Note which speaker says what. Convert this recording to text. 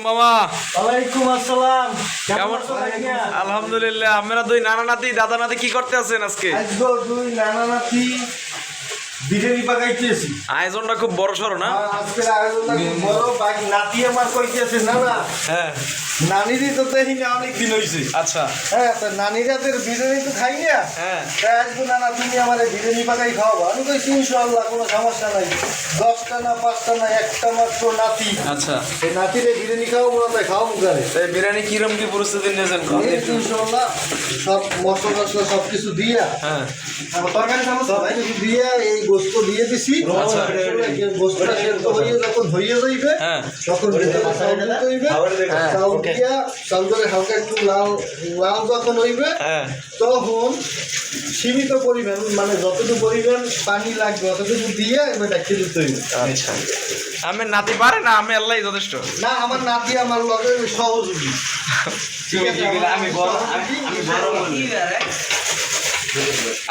Speaker 1: মামা
Speaker 2: ওয়ালাইকুম আসসালাম।
Speaker 1: কেমন
Speaker 2: আছো ভাইয়া?
Speaker 1: আলহামদুলিল্লাহ। আপনারা দুই নানা নাতি দাদা নাতি কি করতে আছেন আজকে?
Speaker 2: আজকে দুই নানা নাতি বিরিয়ানি পাকাইতেছি।
Speaker 1: আয়োজনটা খুব বড় সড়ো না?
Speaker 2: আজকের আয়োজনটা খুব বড়। বাকি নাতি আমার কইতেছে না না
Speaker 1: হ্যাঁ
Speaker 2: নানিরই তো দেখি না অনেক দিন হয়েছে।
Speaker 1: আচ্ছা
Speaker 2: হ্যাঁ তা নানিরাদের বিরিয়ানি তো খাই না।
Speaker 1: হ্যাঁ
Speaker 2: তাই আজকে নানা তুমি আমার বিরিয়ানি পাকাই খাওয়াবো। আমি কইছি ইনশাআল্লাহ কোনো সমস্যা নাই। 10টা না 5টা না একটা মাত্র নাতি।
Speaker 1: আচ্ছা
Speaker 2: এই নাতিরে বিরিয়ানি খাওয়াবো না তাই খাওয়াবো গারে।
Speaker 1: এই বিরিয়ানি কিরম কি প্রস্তুতি নিয়েছেন?
Speaker 2: ইনশাআল্লাহ সব মশলা টসলা সব কিছু দিয়া
Speaker 1: হ্যাঁ
Speaker 2: তরকারি সব কিছু দিয়া এই গোস্ত দিয়ে দিছি।
Speaker 1: আচ্ছা।
Speaker 2: গোস্তটা সেদ্ধ হয়ে যখন হয়ে যাইবে
Speaker 1: হ্যাঁ
Speaker 2: তখন ভিতরে চাউল দিতে হইবে।
Speaker 1: হ্যাঁ,
Speaker 2: চাউল দিয়া চাউল করে হালকা একটু লাল লাল যখন হইবে
Speaker 1: হ্যাঁ
Speaker 2: তখন সীমিত পরিমাণ মানে যতটুকু পরিমাণ পানি লাগবে অতটুকু দিয়ে এবার ডাকি দিতে হইবে।
Speaker 1: আচ্ছা আমি নাতি পারে না, আমি আল্লাহ যথেষ্ট।
Speaker 2: না আমার নাতি আমার লগে সহযোগী। ঠিক আছে
Speaker 1: আমি বড়